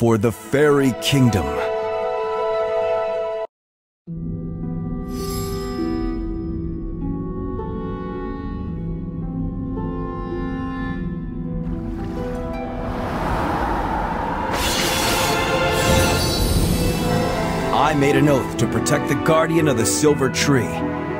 for the Fairy Kingdom. I made an oath to protect the Guardian of the Silver Tree.